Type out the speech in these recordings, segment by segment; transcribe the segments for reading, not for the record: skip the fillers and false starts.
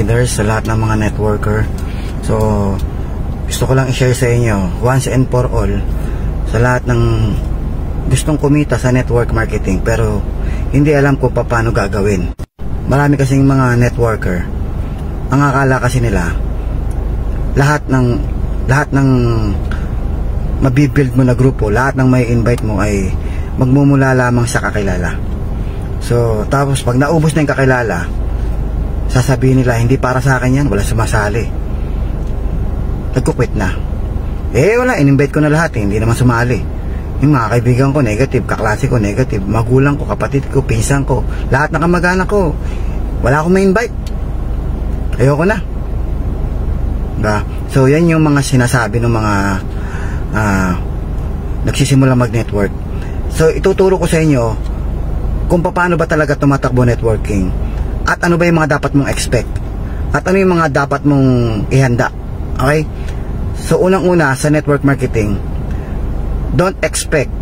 traders, sa lahat ng mga networker. So gusto ko lang i-share sa inyo once and for all, sa lahat ng gustong kumita sa network marketing pero hindi alam kung paano gagawin. Marami kasing mga networker, ang akala kasi nila lahat ng mabibuild mo na grupo, lahat ng may invite mo ay magmumula lamang sa kakilala. So tapos pag naubos na yung kakilala, sasabihin nila hindi para sa akin yan, wala sumasali, nagkukwit na. Wala, in-invite ko na lahat hindi naman sumali. Yung mga kaibigan ko negative, kaklase ko negative, magulang ko, kapatid ko, pinsan ko, lahat ng kamag-anak ko, wala akong ma-invite, ayoko na. So yan yung mga sinasabi ng mga nagsisimula mag-network. So ituturo ko sa inyo kung paano ba talaga tumatakbo networking, at ano ba yung mga dapat mong expect, at ano yung mga dapat mong ihanda. Okay? So unang-una sa network marketing, don't expect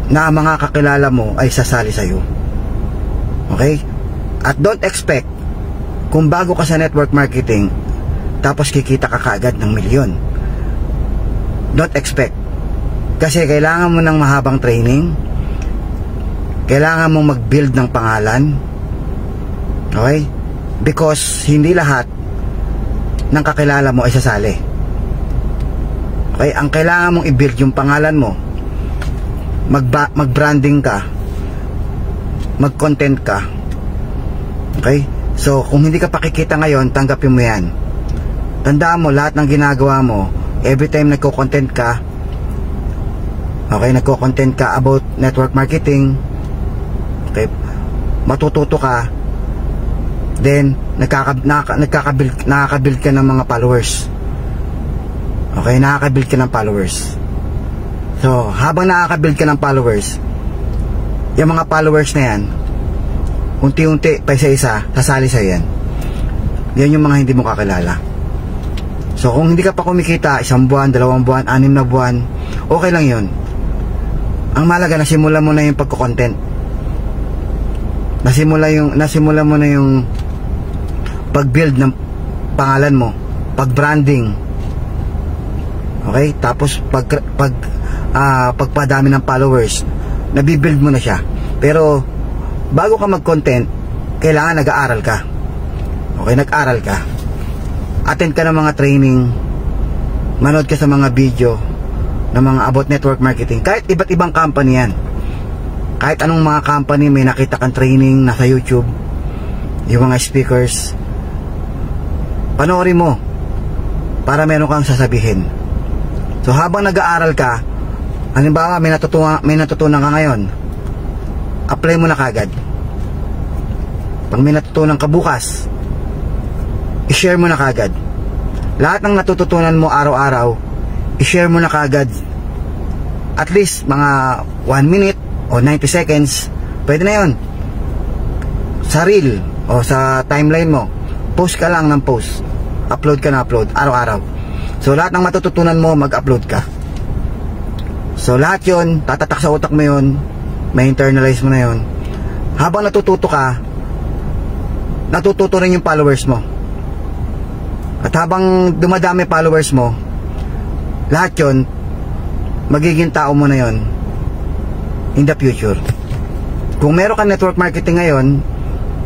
na mga kakilala mo ay sasali sa'yo. Okay? At don't expect kung bago ka sa network marketing tapos kikita ka kaagad ng milyon. Don't expect. Kasi kailangan mo ng mahabang training, kailangan mong mag-build ng pangalan. Okay? Because hindi lahat ng kakilala mo ay sasali. Okay? Ang kailangan mong i-build yung pangalan mo, mag-branding ka, mag-content ka. Okay? So kung hindi ka pakikita ngayon, tanggapin mo yan. Tandaan mo, lahat ng ginagawa mo, every time nagko-content ka, okay, nagko-content ka about network marketing, okay, matututo ka, then nakaka-build ka ng mga followers. Okay, nakaka-build ka ng followers. So habang nakaka-build ka ng followers, yung mga followers na yan, unti-unti pa isa-isa sasali sa yan. Yan yung mga hindi mo kakilala. So kung hindi ka pa kumikita 1 buwan, 2 buwan, 6 na buwan, okay lang yun. Ang mahalaga, nasimula mo na yung pagko-content, nasimula mo na yung pag-build ng pangalan mo, pag-branding. Okay? Tapos pagpadami ng followers, nabibuild mo na siya. Pero bago ka mag-content, kailangan nag-aaral ka. Okay, nag-aral ka, attend ka ng mga training, manood ka sa mga video ng mga about network marketing. Kahit iba't ibang company yan, kahit anong mga company, may nakita kang training nasa YouTube, yung mga speakers, panoorin mo para meron kang sasabihin. So habang nag-aaral ka, halimbawa may natutunan ka ngayon, apply mo na kagad. Pag may natutunan ka bukas, i-share mo na kagad. Lahat ng natututunan mo araw-araw, i-share mo na kagad. At least mga 1 minute o 90 seconds, pwede na yun. Sa reel o sa timeline mo, post ka lang ng post, upload ka na upload araw-araw. So lahat ng matututunan mo, mag-upload ka. So lahat yun, tatatak sa utak mo yun, may internalize mo na yun. Habang natututo ka, natututo rin yung followers mo. At habang dumadami followers mo, lahat yun, magiging tao mo na yun in the future. Kung meron ka network marketing ngayon,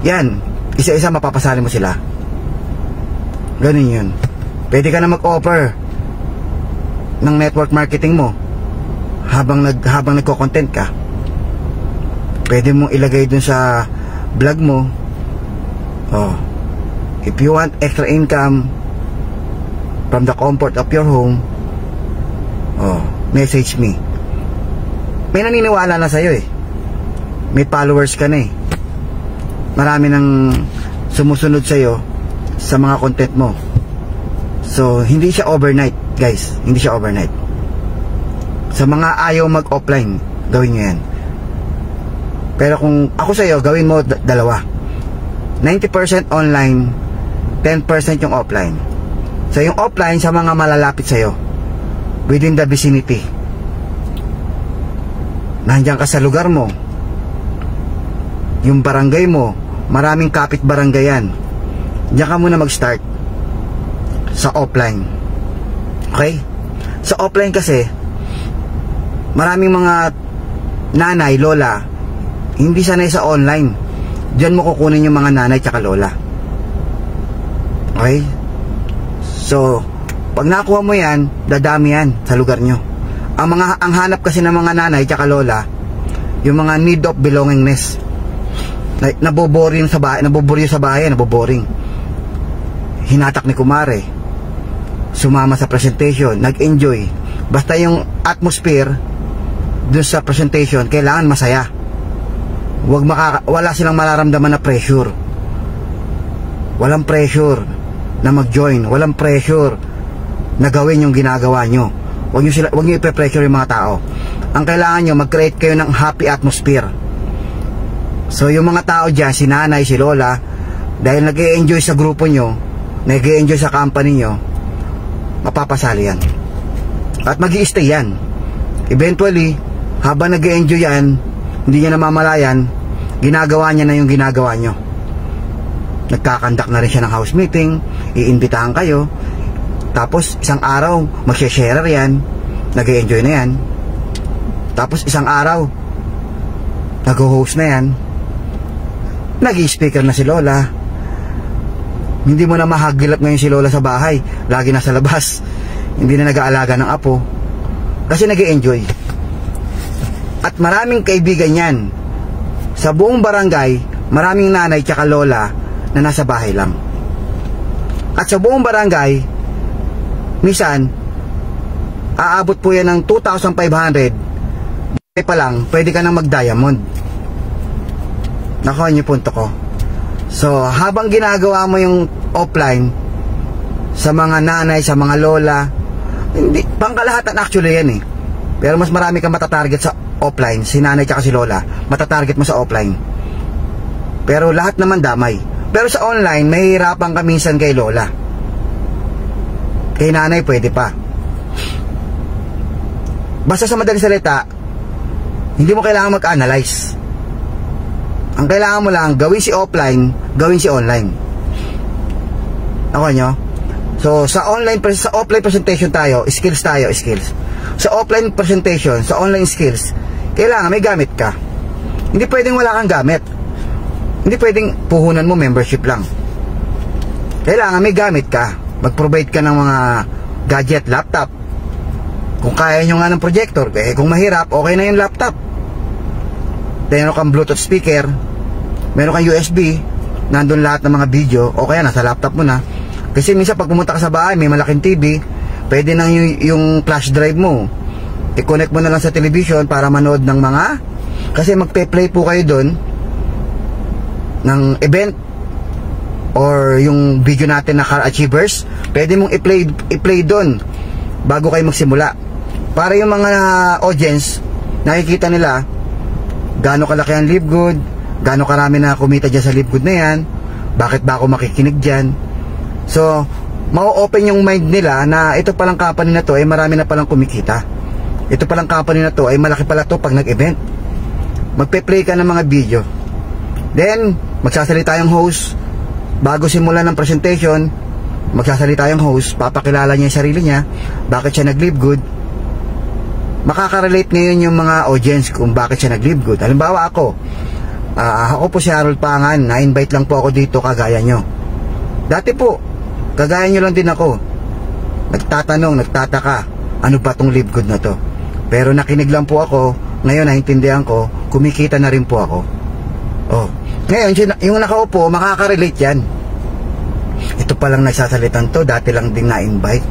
yan, isa-isa mapapasali mo sila. Ganun yun. Pwede ka na mag-offer ng network marketing mo habang nagko-content ka. Pwede mong ilagay dun sa vlog mo, if you want extra income from the comfort of your home, message me. May naniniwala na sa'yo eh. May followers ka na eh. Marami nang sumusunod sa'yo sa mga content mo. So hindi siya overnight, guys. Hindi siya overnight. Sa mga ayaw mag-offline, gawin nyo yan. Pero kung ako sa'yo, gawin mo dalawa. 90% online, 10% yung offline. So yung offline sa mga malalapit sa'yo, within the vicinity. Nandiyan ka sa lugar mo, yung barangay mo, maraming kapit barangayan. diyan ka muna mag-start sa offline. Okay? Sa offline kasi, maraming mga nanay, lola, hindi sanay sa online. Diyan mo kukunin yung mga nanay tsaka lola. Okay? So, pag nakuha mo yan, dadami yan sa lugar nyo. Ang hanap kasi ng mga nanay tsaka lola, yung mga need of belongingness. Naboboring sa bahay, naboboring. Hinatak ni kumare, sumama sa presentation, nag-enjoy. Basta yung atmosphere dun sa presentation, kailangan masaya. Wala silang mararamdaman na pressure. Walang pressure na mag-join. Walang pressure na gawin yung ginagawa nyo. Huwag nyo ipe-pressure yung mga tao. Ang kailangan nyo, mag-create kayo ng happy atmosphere. So yung mga tao dyan, si nanay, si lola, dahil nag-e-enjoy sa grupo nyo, nag-e-enjoy sa company nyo, mapapasali yan. At mag-i-stay yan. Eventually, habang nag-e-enjoy yan, hindi niya namamalayan, ginagawa niya na yung ginagawa nyo. Nagkakandak na rin siya ng house meeting, iimbitahan kayo, tapos isang araw, mag-share yan, nag-e-enjoy na yan. Tapos isang araw, nag-host na yan, nag-i-speaker na si lola. Hindi mo na mahagilap ngayon si lola sa bahay, lagi nasa labas, hindi na nag-aalaga ng apo, kasi nag-e-enjoy. At maraming kaibigan yan. Sa buong barangay, maraming nanay tsaka lola na nasa bahay lang. At sa buong barangay, minsan, aabot po yan ng 2,500, pa lang, pwede ka nang mag-diamond. Nakuha niyo punto ko. So, habang ginagawa mo yung offline, sa mga nanay, sa mga lola, hindi, pangkalahatan actually yan eh. Pero mas marami kang matatarget sa offline, si nanay tsaka si lola, matatarget mo sa offline. Pero lahat naman damay. Pero sa online, mahihirapan ka minsan kay lola. Kay nanay, pwede pa. Basta sa madaling salita, hindi mo kailangan mag-analyze. Ang kailangan mo lang, gawin si offline, gawin si online. Ako nyo? So, sa offline presentation tayo, skills. Sa offline presentation, sa online skills, kailangan may gamit ka. Hindi pwedeng wala kang gamit. Hindi pwedeng puhunan mo membership lang. Kailangan may gamit ka. Mag-provide ka ng mga gadget, laptop. Kung kaya nyo nga ng projector, eh kung mahirap, okay na yung laptop. Meron kang Bluetooth speaker, meron kang USB, nandun lahat ng mga video, o kaya nasa laptop mo na. Kasi minsan pag pumunta ka sa bahay, may malaking TV, pwede nang yung flash drive mo, i-connect mo na lang sa television para manood ng mga, kasi magpe-play po kayo dun ng event or yung video natin na Car Achievers, pwede mong i-play dun bago kayo magsimula, para yung mga audience nakikita nila gaano kalaki ang Live Good, gaano karami na kumita dyan sa Live Good na yan, bakit ba ako makikinig dyan. So mau-open yung mind nila na ito palang company na to ay marami na palang kumikita, ito palang company na to ay malaki pala to pag nag-event. Magpe-play ka ng mga video, then magsasalita yung host bago simulan ng presentation. Magsasalita yung host, papakilala niya yung sarili niya, bakit siya nag-Live Good. Makaka-relate ngayon yung mga audience kung bakit siya nag-Live Good. Halimbawa ako po si Harold Pangan, na-invite lang po ako dito kagaya nyo. Dati po, kagaya nyo lang din ako, nagtatanong, nagtataka, ano ba tong Live Good na to. Pero nakinig lang po ako, ngayon naintindihan ko, kumikita na rin po ako. Oh, ngayon yung nakaupo, makaka-relate yan. Ito palang nagsasalitan to, dati lang din na-invite,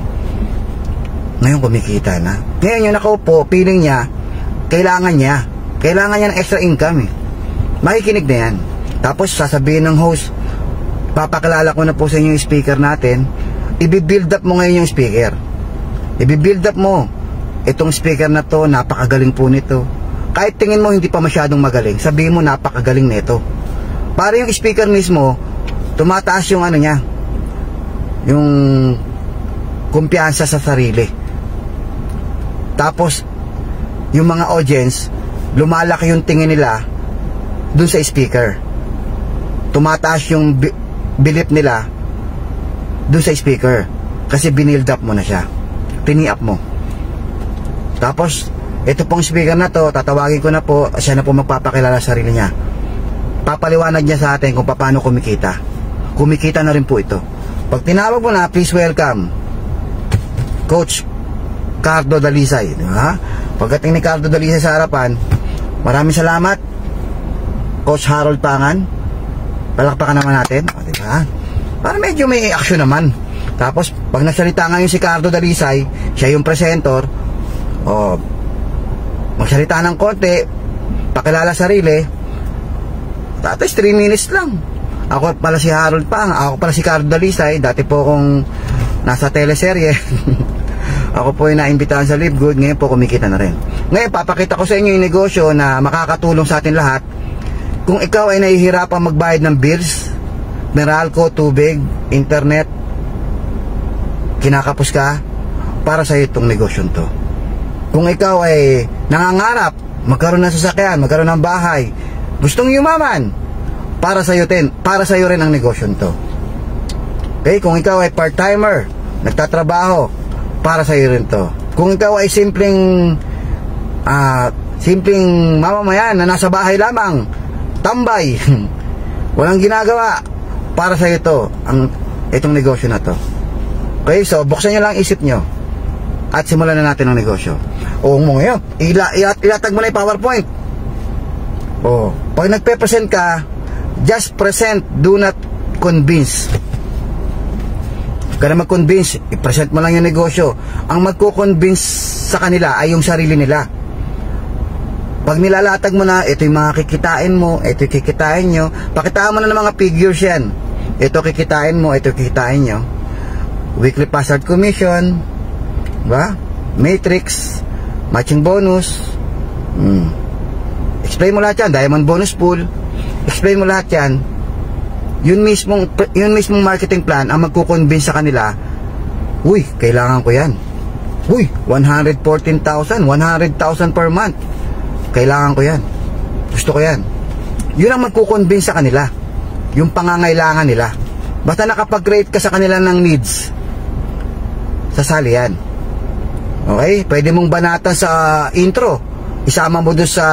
ngayon kumikita na. Ngayon yung nakaupo, feeling niya, kailangan niya ng extra income eh. Makikinig na yan. Tapos sasabihin ng host, papakilala ko na po sa inyo yung speaker natin. I-build up mo ngayon yung speaker. I-build up mo, itong speaker na to, napakagaling po nito. Kahit tingin mo hindi pa masyadong magaling, sabihin mo napakagaling nito. Para yung speaker mismo, tumataas yung ano niya, yung kumpiyansa sa sarili. Tapos yung mga audience, lumalaki yung tingin nila dun sa speaker. Tumataas yung belief nila dun sa speaker. Kasi binild up mo na siya. Tini-up mo. Tapos, ito pong speaker na to, tatawagin ko na po, siya na po magpapakilala sa sarili niya. Papaliwanag niya sa atin kung paano kumikita. Kumikita na rin po ito. Pag tinawag mo na, please welcome Coach Cardo Dalisay. Diba? Pagdating ni Cardo Dalisay sa harapan, maraming salamat Coach Harold Pangan. Palakpakan naman natin. O, diba? Para medyo may action naman. Tapos, pag nagsalita ngayon si Cardo Dalisay, siya yung presenter, magsalita ng konti, pakilala sarili, tapos 3 minutes lang. Ako pala si Harold Pang, ako pala si Cardo Dalisay, dati po akong nasa teleserye. Ako po yung naimbitahan sa Live Good, ngayon po kumikita na rin. Ngayon, papakita ko sa inyo yung negosyo na makakatulong sa atin lahat. Kung ikaw ay nahihirapang magbayad ng bills, Meralco, tubig, internet, kinakapos ka, para sa itong negosyo to. Kung ikaw ay nangangarap, magkaroon ng sasakyan, magkaroon ng bahay, gustong yumaman, para sa iyo rin ang negosyo to. Okay, kung ikaw ay part-timer, nagtatrabaho, para sa iyo rin to. Kung ikaw ay simpleng mamamayan na nasa bahay lamang, tambay, walang ginagawa, para sa iyo to, itong negosyo na to. Okay, so buksan nyo lang isip nyo at simulan na natin ang negosyo. Mo ngayon, ilatag mo na yung PowerPoint. Pag nagpe-present ka, just present, do not convince. Huwag ka na mag-convince, i-present mo lang yung negosyo. Ang magko-convince sa kanila ay yung sarili nila. Pag nilalatag mo na, ito yung mga kikitain mo, ito yung kikitain nyo, pakitaan mo na ng mga figures yan. Ito kikitain mo, ito kikitain nyo. Weekly password commission, ba? Matrix, matching bonus, explain mo lahat yan, diamond bonus pool, explain mo lahat yan. Yun mismong marketing plan ang magkukonvince sa kanila, uy, kailangan ko yan. Uy, 114,000, 100,000 per month, kailangan ko yan, gusto ko yan. Yun ang magkukonvince sa kanila, yung pangangailangan nila. Basta nakapag-create ka sa kanila ng needs, sasali yan. Okay? Pwede mong banata sa intro, isama mo doon sa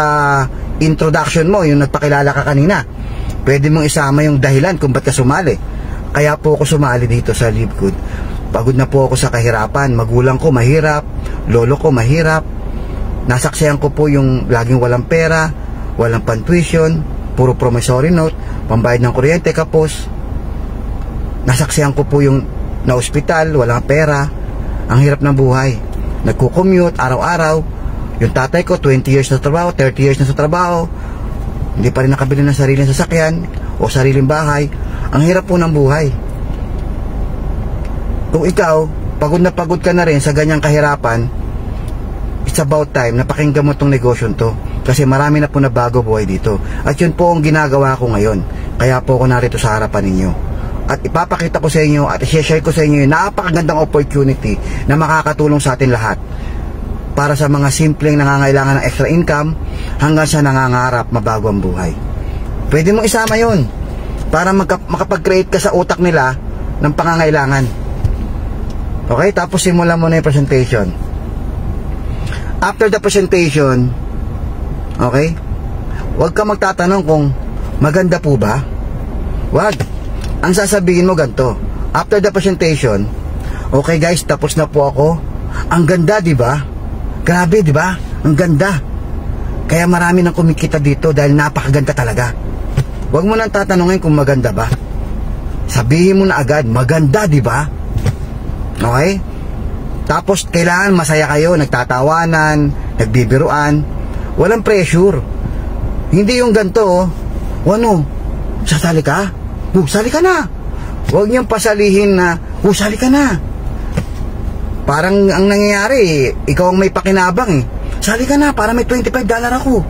introduction mo, yung nagpakilala ka kanina. Pwede mong isama yung dahilan kung ba't ka sumali. Kaya po ako sumali dito sa Live Good. Pagod na po ako sa kahirapan. Magulang ko mahirap, lolo ko mahirap, nasaksihan ko po yung laging walang pera, walang pantuition, puro promissory note, pambayad ng kuryente kapos. Nasaksihan ko po yung na ospital, walang pera, ang hirap ng buhay. Nagko-commute araw-araw. Yung tatay ko 20 years na sa trabaho, 30 years na sa trabaho, hindi pa rin nakabili ng sariling sasakyan o sariling bahay. Ang hirap po ng buhay. Kung ikaw pagod ka na rin sa ganyang kahirapan, it's about time na pakinggan mo tong negosyo to, kasi marami na po na bago buhay dito. At yun po ang ginagawa ko ngayon. Kaya po ako narito sa harapan ninyo. At ipapakita ko sa inyo at i-share ko sa inyo yung napakagandang opportunity na makakatulong sa atin lahat, para sa mga simpleng nangangailangan ng extra income hanggang sa nangangarap mabago ang buhay. Pwede mong isama yun para makapag-create ka sa utak nila ng pangangailangan. Okay? Tapos simulan mo na yung presentation. After the presentation, okay, huwag ka magtatanong kung maganda po ba. Huwag. Ang sasabihin mo ganito, after the presentation, okay guys, tapos na po ako. Ang ganda, di ba? Grabe, di ba? Ang ganda. Kaya marami nang kumikita dito dahil napakaganda talaga. Huwag mo nang tatanungin kung maganda ba. Sabihin mo na agad, maganda, di ba? Okay? Tapos kailangan masaya kayo, nagtatawanan, nagbibiruan, walang pressure. Hindi yung ganito, ano, sasali ka? Sali ka na. Huwag niyong pasalihin na, sali ka na. Parang ang nangyayari, ikaw ang may pakinabang eh. Sali ka na, para may $25 ako.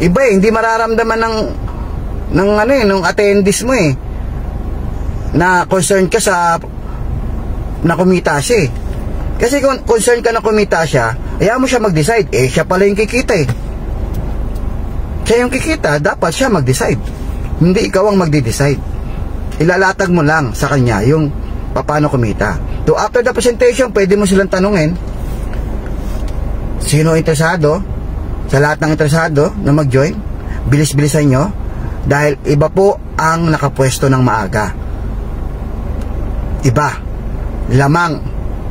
Iba eh, hindi mararamdaman ng attendees mo eh, na concerned ka sa na kumita siya eh. Kasi kung concerned ka na kumita siya, ayaw mo siya mag-decide. Eh, siya pala yung kikita eh. Siya yung kikita, dapat siya mag-decide. Hindi ikaw ang magde-decide. Ilalatag mo lang sa kanya yung paano kumita. So after the presentation, pwede mo silang tanungin sino interesado. Sa lahat ng interesado na mag-join, bilis-bilisan nyo dahil iba po ang nakapwesto ng maaga. Iba lamang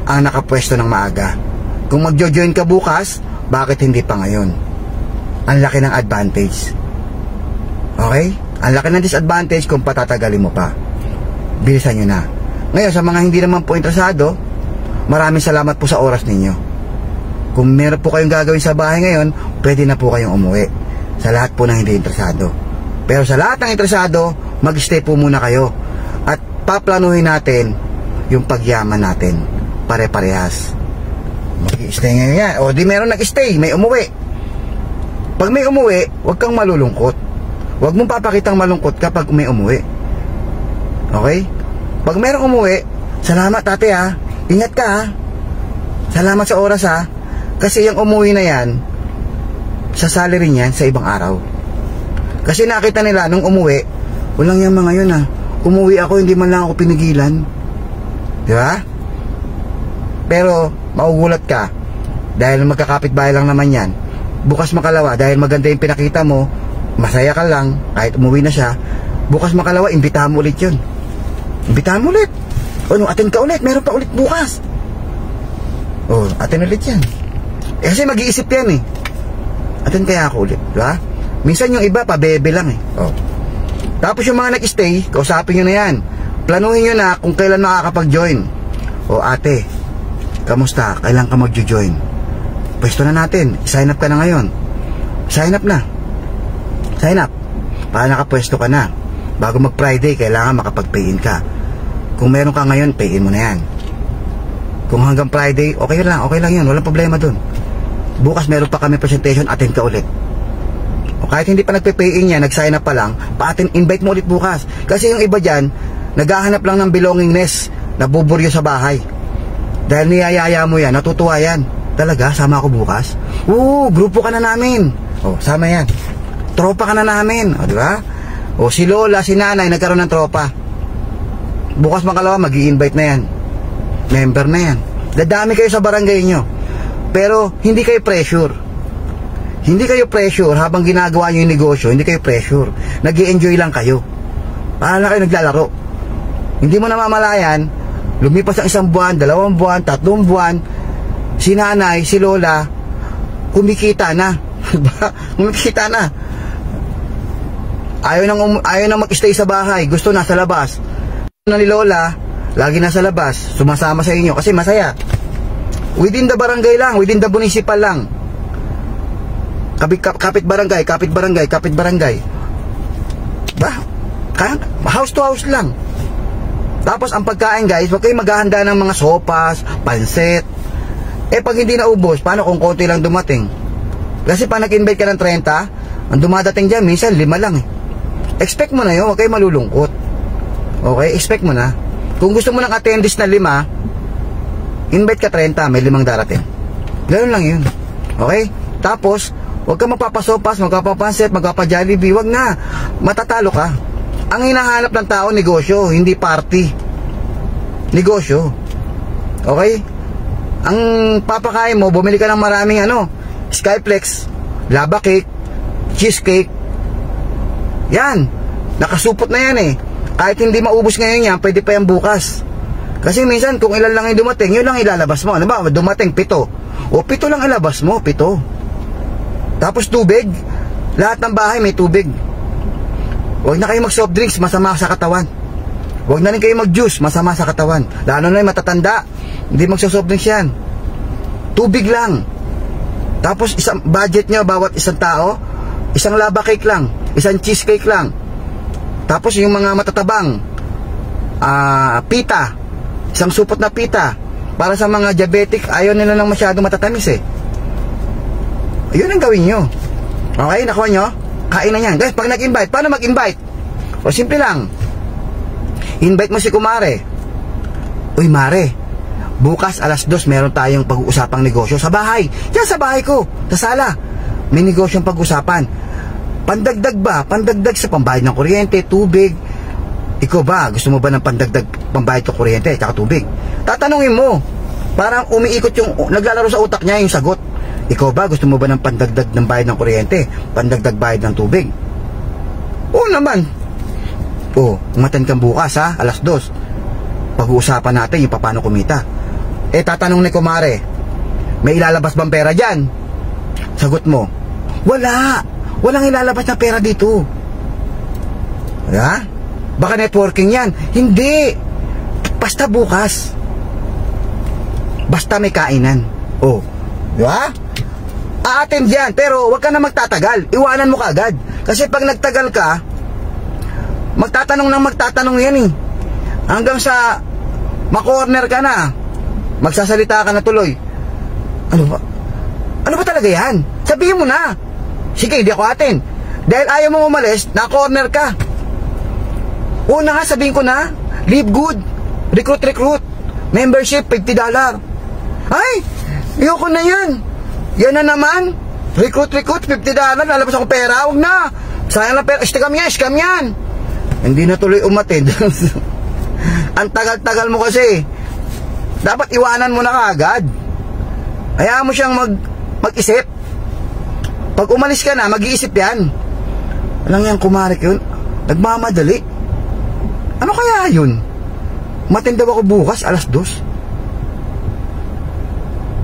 ang nakapwesto ng maaga. Kung mag-join ka bukas, bakit hindi pa ngayon? Ang laki ng advantage. Okay? Ang laki ng disadvantage kung patatagalin mo pa. Bilisan nyo na. Ngayon, sa mga hindi naman po interesado, maraming salamat po sa oras ninyo. Kung meron po kayong gagawin sa bahay ngayon, pwede na po kayong umuwi. Sa lahat po ng hindi interesado. Pero sa lahat ng interesado, mag-stay po muna kayo. At paplanuhin natin yung pagyaman natin. Pare-parehas. Mag-stay ngayon yan. O di meron nag-stay, may umuwi. Pag may umuwi, huwag kang malulungkot. Huwag mong papakitang malungkot kapag may umuwi. Okay? Pag merong umuwi, salamat ate ha. Ingat ka ha. Salamat sa oras ha. Kasi yung umuwi na yan, sa salary niyan sa ibang araw. Kasi nakita nila nung umuwi, walang yung mga yun ha. Umuwi ako, hindi man lang ako pinigilan. Di ba? Pero, maugulat ka. Dahil magkakapit-bahay lang naman yan. Bukas makalawa, dahil maganda yung pinakita mo, masaya ka lang, kahit umuwi na siya. Bukas makalawa, imbitahan mo ulit yun. Imbitahan mo ulit. O, attend ka ulit, meron pa ulit bukas. O, attend ulit yan. Kasi mag-iisip yan eh. Attend kaya ako ulit, diba? Minsan yung iba, pabebe lang eh. O. Tapos yung mga nag-stay, kausapin nyo na yan. Planuhin nyo na kung kailan makakapag-join. O ate, kamusta? Kailan ka mag-join? Pwesto na natin. Sign up ka na ngayon. Sign up na. Sign up. Para nakapwesto ka na. Bago mag-Friday, kailangan makapag-pay-in ka. Kung meron ka ngayon, pay-in mo na yan. Kung hanggang Friday, okay lang yun. Walang problema dun. Bukas meron pa kami presentation, attend ka ulit. O kahit hindi pa nagpe-pay-in yan, nag-sign up pa lang, pa-attend, invite mo ulit bukas. Kasi yung iba dyan, naghahanap lang ng belongingness, nabuburyo sa bahay. Dahil niyayaya mo yan, natutuwa yan. Talaga, sama ako bukas? Oo, grupo ka na namin. O, sama yan. Tropa ka na namin. O, di ba? O, si lola, si nanay, nagkaroon ng tropa. Bukas makalawa, mag-i-invite na yan. Member na yan. Dadami kayo sa barangay nyo. Pero, hindi kayo pressure. Hindi kayo pressure habang ginagawa nyo yung negosyo. Hindi kayo pressure. Nag-i-enjoy lang kayo. Para na kayo naglalaro. Hindi mo namamalayan, lumipas ang 1 buwan, 2 buwan, 3 buwan, si nanay, si lola, kumikita na. Kumikita na. Ayaw nang mag-stay sa bahay. Gusto nasa labas. Ni lola, lagi nasa labas. Sumasama sa inyo kasi masaya. Within the barangay lang, within the municipal lang. Kapit barangay. Ba? House to house lang. Tapos ang pagkain guys, huwag kayong maghahanda ng mga sopas, pansit. Pag hindi naubos, paano kung konti lang dumating? Kasi pag nag-invite ka ng 30, ang dumadating dyan, minsan 5 lang eh. Expect mo na yun, huwag kayong malulungkot. Okay, expect mo na. Kung gusto mo ng attendance na 5, invite ka 30, may 5 darating. Ganoon lang yun. Okay? Tapos, huwag ka magpapasopas, magpapapansit, magpapajollibee, huwag na. Matatalo ka. Ang hinahanap ng tao, negosyo, hindi party. Negosyo. Okay? Ang papakain mo, bumili ka ng maraming Skyflex, lava cake, cheesecake. Yan. Nakasupot na yan eh. Kahit hindi maubos ngayon yan, pwede pa yan bukas. Kasi minsan, kung ilan lang yung dumating, yun lang ilalabas mo. Ano ba? Dumating 7. O 7 lang ilabas mo, 7. Tapos tubig. Lahat ng bahay may tubig. Huwag na kayo mag-soft drinks, masama sa katawan. Huwag na rin kayo mag-juice, masama sa katawan. Lalo na yung matatanda, hindi mag-soft drinks yan. Tubig lang. Tapos isang budget nyo, bawat isang tao, isang lava cake lang, isang cheesecake lang. Tapos yung mga matatabang, pita, isang supot na pita. Para sa mga diabetic, ayaw nila ng masyadong matatamis eh. Yun ang gawin nyo. Okay, nakuha nyo? Kain na yan. Guys, pag nag-invite, paano mag-invite? O simple lang. Invite mo si kumare. Uy mare, bukas alas 2 meron tayong pag-uusapang negosyo sa bahay. Yan sa bahay ko, sa sala. May negosyong pag-usapan. Pandagdag ba? Pandagdag sa pambayad ng kuryente, tubig. ikaw ba, gusto mo ba ng pandagdag pambayad ko kuryente at tubig? Tatanungin mo. Parang umiikot yung, naglalaro sa utak niya yung sagot. Ikaw ba, gusto mo ba ng pandagdag ng bayad ng kuryente, pandagdag bayad ng tubig? Oo naman. Umaten kang bukas ha, 2:00. Pag-uusapan natin yung paano kumita. Tatanong ni kumare, may ilalabas bang pera dyan? Sagot mo, walang ilalabas na pera dito. Ha? Baka networking yan. Hindi. Basta bukas. Basta may kainan. Di ba? A-attend yan, pero wag ka na magtatagal. Iwanan mo kaagad. Kasi pag nagtagal ka, magtatanong yan eh. Hanggang sa makorner ka na, magsasalita ka na tuloy. Ano ba talaga yan? Sabihin mo na. Sige, hindi ako attend. Dahil ayaw mo umalis, na-corner ka. Una nga, sabihin ko na, live good, recruit, membership, $50. Ay, ayoko na yan. Yan na naman, recruit, $50, lalabas ako pera, huwag na. Sayang na pera, scam yan. Hindi na tuloy umatid. Ang tagal-tagal mo kasi. Dapat iwanan mo na kaagad. Hayaan mo siyang mag-isip. Pag umalis ka na, mag-iisip yan. Alang yan, kumarik yun, nagmamadali. Ano kaya yun? Matindaw ako bukas, 2:00.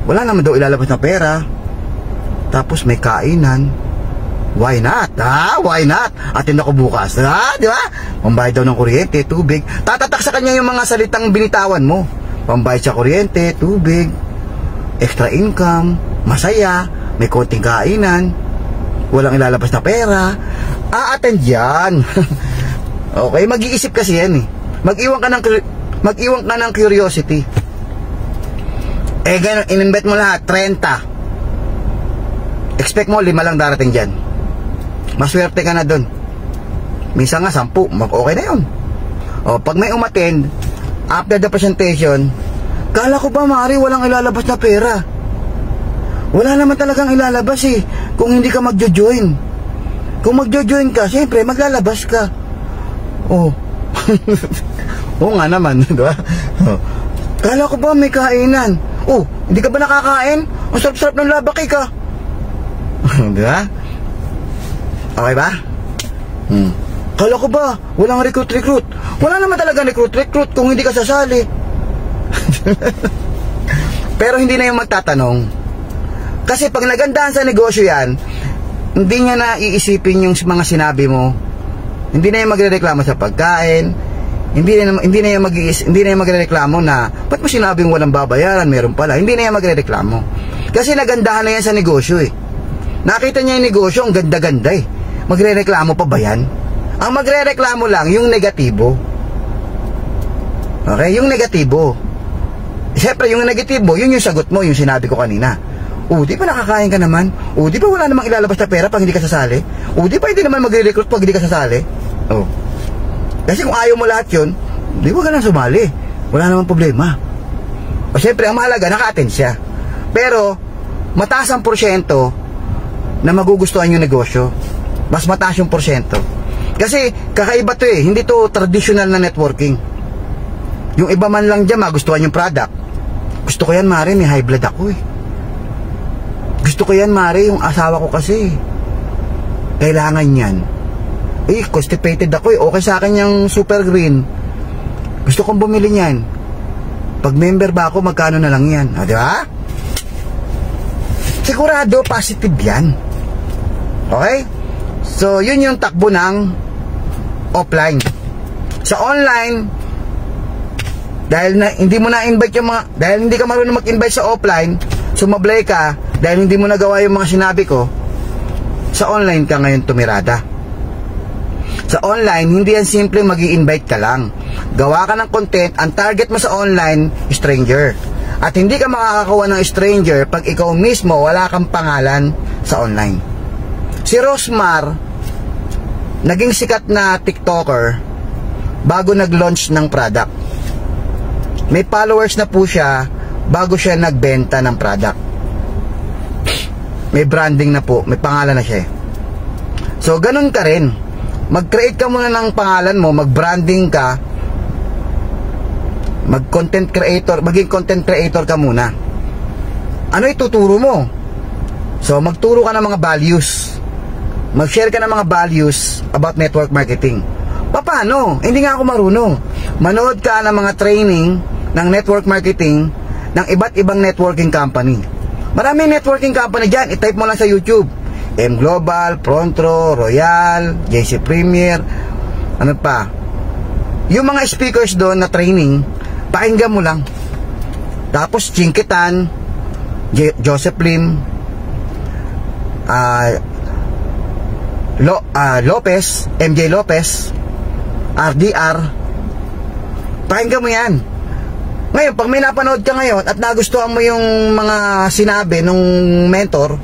Wala naman daw ilalabas na pera. Tapos may kainan. Why not? Why not? Attend ako bukas. Di ba? Pambayad daw ng kuryente, tubig. Tatatak sa kanya yung mga salitang binitawan mo. Pambayad sa kuryente, tubig, extra income, masaya, may konting kainan, walang ilalabas na pera. A-attend yan. Okay, mag-iisip kasi yan eh. Mag-iwan ka ng curiosity. Ganun, in-invite mo lahat 30. Expect mo 5 lang darating dyan. Maswerte ka na dun. Minsan nga 10, okay na yun. Pag may umattend after the presentation, kala ko ba Mari walang ilalabas na pera? Wala naman talagang ilalabas eh, kung hindi ka magjo-join. Kung magjo-join ka, siyempre maglalabas ka. Oo nga naman, diba? Kala ko ba may kainan? Hindi ka ba nakakain? Ang sarap-sarap ng labaki ka. Diba? Okay ba? Kala ko ba walang recruit? Wala naman talaga recruit kung hindi ka sasali. Pero hindi na yung magtatanong. Kasi pag nagandahan sa negosyo yan, hindi niya na iisipin yung mga sinabi mo. Hindi na yung magrereklamo sa pagkain. Hindi na yung magrereklamo na ba't mo sinabing walang babayaran, meron pala. Hindi na yung magrereklamo. Kasi nagandahan na yan sa negosyo eh. Nakita niya yung negosyo, ang ganda-ganda eh. Magrereklamo pa ba yan? Ang magrereklamo lang yung negatibo. Okay, yung negatibo. Siyempre yung negatibo, yun yung sagot mo, yung sinabi ko kanina. Di ba nakakain ka naman? Di ba wala namang ilalabas na pera pag hindi ka sasali? Di ba hindi naman magre-recruit pag hindi ka sasali? Kasi kung ayaw mo lahat yun, di ba ka na sumali? Wala namang problema. Siyempre, ang mahalaga, naka-attend siya. Pero, mataas ang porsyento na magugustuhan yung negosyo. Mas mataas yung porsyento. Kasi, kakaiba to eh. Hindi to traditional na networking. Yung iba man lang dyan, magustuhan yung product. Gusto ko yan, Mari, may high blood ako eh. Gusto ko yan, Mari, yung asawa ko kasi. Kailangan yan. Constipated ako eh. Okay sa akin yung super green. Gusto kong bumili niyan. Pag member ba ako, magkano na lang yan? Di ba? Sigurado, positive yan. Okay? So, yun yung takbo ng offline. Sa online, dahil hindi mo na-invite yung mga, dahil hindi ka marunong mag-invite sa offline, sumablay ka, dahil hindi mo nagawa yung mga sinabi ko, sa online ka ngayon tumirada. Sa online, hindi yan simple mag-i-invite ka lang. Gawa ka ng content, ang target mo sa online, stranger. At hindi ka makakakuha ng stranger pag ikaw mismo wala kang pangalan sa online. Si Rosmar, naging sikat na TikToker bago nag-launch ng product. May followers na po siya bago siya nagbenta ng product. May branding na po, may pangalan na siya. So, ganun ka rin. Mag-create ka muna ng pangalan mo, mag-branding ka, mag-content creator, maging content creator ka muna. Ano ituturo mo? So, magturo ka ng mga values. Mag-share ka ng mga values about network marketing. Paano? Hindi nga ako marunong. Manood ka ng mga training ng network marketing ng iba't ibang networking company. Maraming networking company dyan. I-type mo lang sa YouTube. M Global, Frontro, Royal, JC Premier, ano pa. Yung mga speakers doon na training, pakinggan mo lang. Tapos Chinkitan, Joseph Lim, Lopez, MJ Lopez, RDR, pakinggan mo yan. Ngayon, pag may napanood ka ngayon at nagustuhan mo yung mga sinabi nung mentor,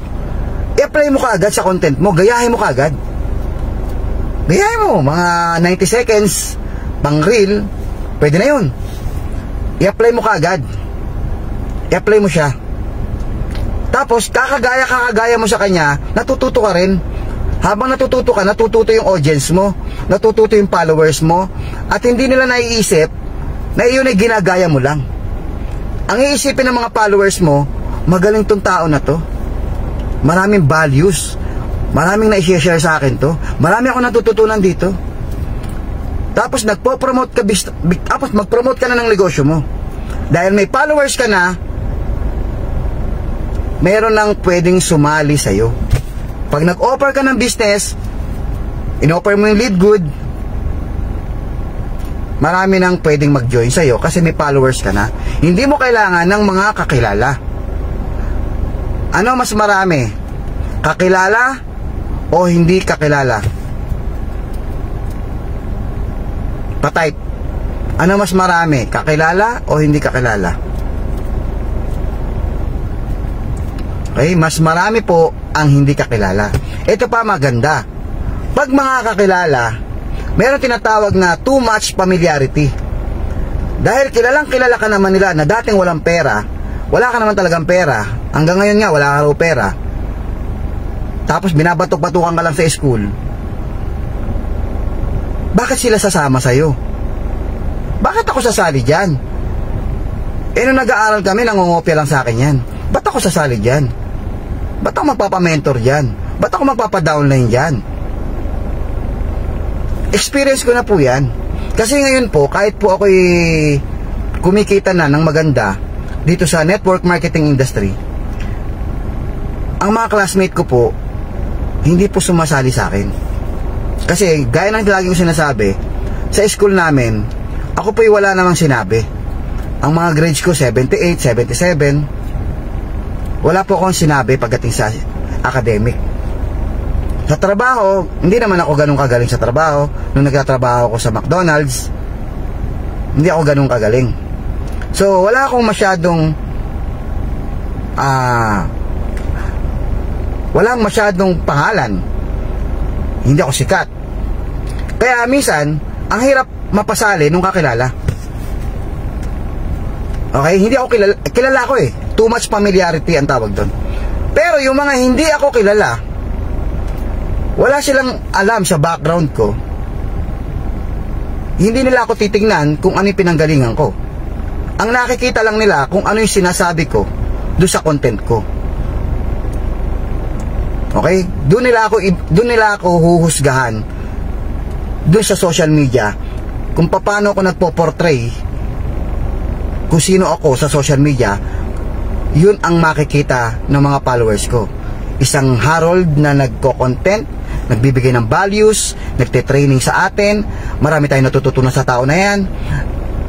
i-apply mo kaagad sa content mo, gayahin mo kaagad. Gayahin mo, mga 90 seconds, pang reel, pwede na yun. I-apply mo kaagad. I-apply mo siya. Tapos, kakagaya mo sa kanya, natututo ka rin. Habang natututo ka, natututo yung audience mo, natututo yung followers mo, at hindi nila naiisip na iyon ay ginagaya mo lang. Ang iisipin ng mga followers mo, magaling tong tao na to. Maraming values, maraming na-share sa akin to, marami ako natututunan dito. Tapos nagpo-promote ka, tapos mag-promote ka na ng negosyo mo. Dahil may followers ka na, meron nang pwedeng sumali sa'yo. Pag nag-offer ka ng business, in-offer mo yung lead good, marami nang pwedeng mag-join sa'yo kasi may followers ka na. Hindi mo kailangan ng mga kakilala. Ano mas marami? Kakilala o hindi kakilala? Pa-type. Ano mas marami? Kakilala o hindi kakilala? Okay, mas marami po ang hindi kakilala. Ito pa maganda. Pag mga kakilala, meron tinatawag na too much familiarity. Dahil kilalang kilala ka naman nila na dating walang pera, wala ka naman talagang pera, hanggang ngayon nga wala ka raw pera, tapos binabatok-batukan ka lang sa school, bakit sila sasama sa'yo? Bakit ako sasali dyan? Nung nag-aaral kami, nangungopia lang sa akin yan. Ba't ako sasali dyan? Ba't ako magpapamentor dyan? Ba't ako magpapadownline dyan? Experience ko na po yan. Kasi ngayon po, kahit po ako'y kumikita na ng maganda dito sa network marketing industry, ang mga classmate ko po, hindi po sumasali sa akin. Kasi, gaya ng lagi ko sinasabi, sa school namin, ako po'y wala namang sinabi. Ang mga grades ko, 78, 77, wala po akong sinabi pagdating sa academic. Sa trabaho, hindi naman ako ganun kagaling sa trabaho. Nung nagtatrabaho ako sa McDonald's, hindi ako ganun kagaling. So, wala akong masyadong walang masyadong pangalan. Hindi ako sikat. Kaya minsan, ang hirap mapasali nung kakilala. Okay? Hindi ako kilala ko eh. Too much familiarity ang tawag doon. Pero yung mga hindi ako kilala, wala silang alam sa background ko, hindi nila ako titingnan kung ano yung pinanggalingan ko. Ang nakikita lang nila kung ano yung sinasabi ko doon sa content ko. Okay? Doon nila ako huhusgahan doon sa social media kung paano ako nagpo-portray, kung sino ako sa social media. Yun ang makikita ng mga followers ko. Isang Harold na nagko-content, nagbibigay ng values, nagte-training sa atin, marami tayong natututunan sa tao na yan.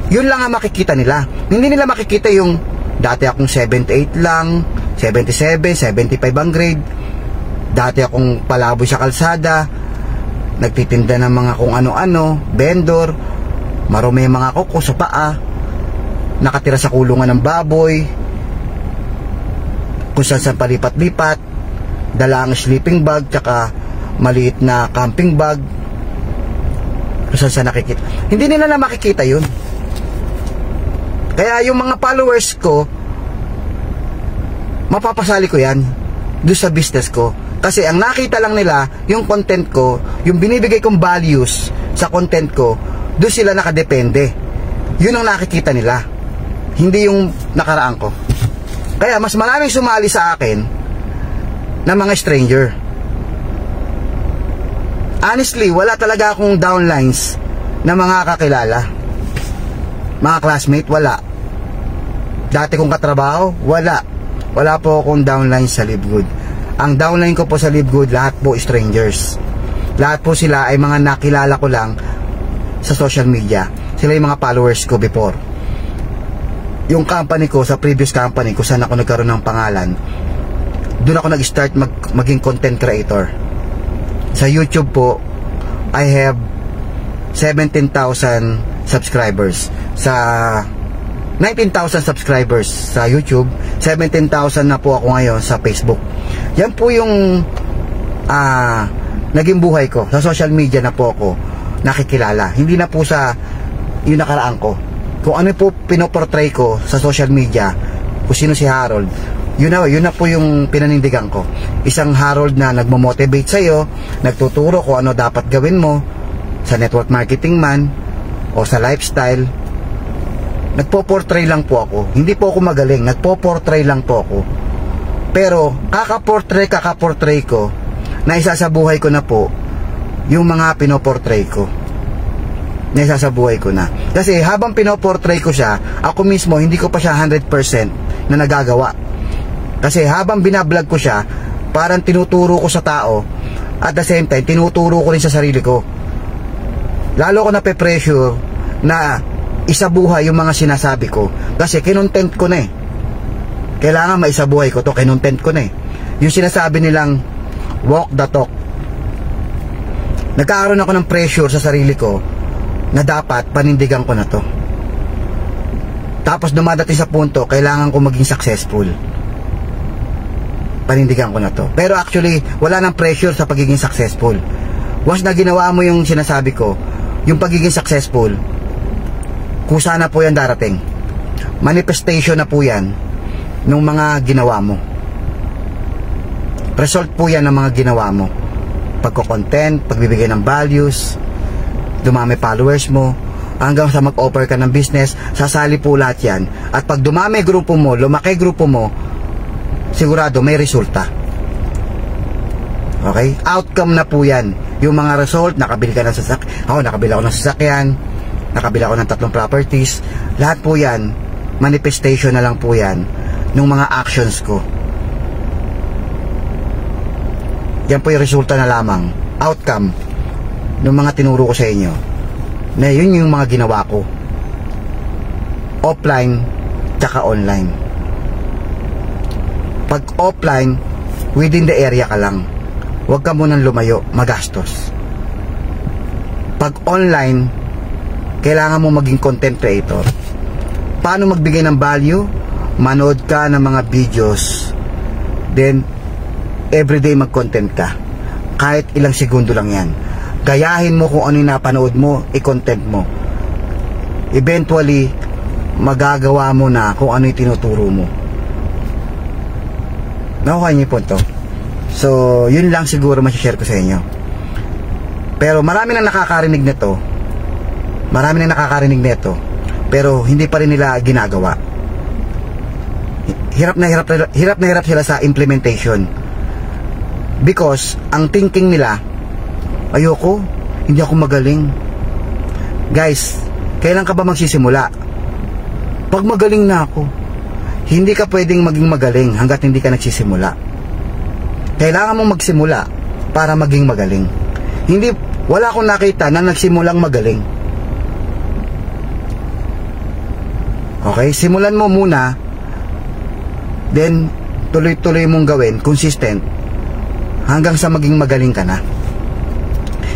Yun lang ang makikita nila. Hindi nila makikita yung dati akong 78 lang, 77, 75 ang grade, dati akong palaboy sa kalsada, nagtitinda ng mga kung ano-ano, vendor, marumi mga kuko sa paa, nakatira sa kulungan ng baboy, kung saan palipat-lipat, dala ang sleeping bag, tsaka maliit na camping bag, kung saan nakikita. Hindi nila na makikita yun. Kaya yung mga followers ko, mapapasali ko yan doon sa business ko. Kasi ang nakita lang nila, yung content ko, yung binibigay kong values sa content ko, doon sila nakadepende. Yun ang nakikita nila, hindi yung nakaraan ko. Kaya mas maraming sumali sa akin na mga stranger. Honestly, wala talaga akong downlines na mga kakilala. Mga classmate, wala. Dati kong katrabaho, wala. Wala po akong downline sa Live Good. Ang downline ko po sa Live Good, lahat po strangers. Lahat po sila ay mga nakilala ko lang sa social media. Sila yung mga followers ko before. Yung company ko, sa previous company kung saan ako nagkaroon ng pangalan, doon ako nag-start maging content creator. Sa YouTube po, I have 17,000 subscribers. Sa 19,000 subscribers sa YouTube, 17,000 na po ako ngayon sa Facebook. Yan po yung naging buhay ko. Sa social media na po ako nakikilala. Hindi na po sa yung nakaraan ko. Kung ano po pinoportray ko sa social media, kung sino si Harold, yun na po yung pinanindigan ko. Isang Harold na nagmo-motivate sa'yo, nagtuturo kung ano dapat gawin mo sa network marketing man o sa lifestyle. Nagpo-portray lang po ako. Hindi po ako magaling, nagpo-portray lang po ako. Pero kaka-portray ko na isa sa buhay ko na po yung mga pinoportray ko. Na isa sa buhay ko na. Kasi habang pinoportray ko siya, ako mismo hindi ko pa siya 100% na nagagawa. Kasi habang binablog ko siya, parang tinuturo ko sa tao, at the same time tinuturo ko rin sa sarili ko. Lalo ko nape-pressure na isabuhay yung mga sinasabi ko. Kasi kinontent ko na eh. Kailangan maisabuhay ko to, kinontent ko na eh. Yung sinasabi nilang walk the talk. Nagkakaroon ako ng pressure sa sarili ko na dapat panindigan ko na to. Tapos dumadating sa punto, kailangan ko maging successful. Panindigan ko na to. Pero actually, wala nang pressure sa pagiging successful. Once na ginawa mo yung sinasabi ko, yung pagiging successful, kusa na po yan darating. Manifestation na po yan ng mga ginawa mo. Result po yan ng mga ginawa mo. Pagko-content, pagbibigay ng values, dumami followers mo, hanggang sa mag-offer ka ng business, sasali po lahat yan. At pag dumami grupo mo, lumaki grupo mo, sigurado may resulta. Okay? Outcome na po yan. Yung mga result, nakabili ka ng sasakyan. Ako, nakabili ako ng sasakyan, nakabili ako ng 3 properties. Lahat po yan, manifestation na lang po yan ng mga actions ko. Yan po yung resulta na lamang, outcome ng mga tinuro ko sa inyo, na yun yung mga ginawa ko, offline tsaka online. Pag offline, within the area ka lang, huwag ka munang lumayo, magastos. Pag online, kailangan mo maging content creator. Paano magbigay ng value? Manood ka ng mga videos, then everyday mag-content ka. Kahit ilang segundo lang yan. Gayahin mo kung ano yung napanood mo, i-content mo. Eventually, magagawa mo na kung ano yung tinuturo mo. Nakuha niyo po ito. So, yun lang siguro masishare ko sa inyo. Pero marami nang nakakarinig nito. Marami nang nakakarinig nito. Pero hindi pa rin nila ginagawa. Hirap na hirap sila sa implementation. Because ang thinking nila, ayoko, hindi ako magaling. Guys, kailan ka ba magsisimula? Pag magaling na ako. Hindi ka pwedeng maging magaling hanggat hindi ka nagsisimula. Kailangan mong magsimula para maging magaling. Wala akong nakita na nagsimulang magaling. Okay, simulan mo muna, then tuloy-tuloy mong gawin, consistent, hanggang sa maging magaling ka na.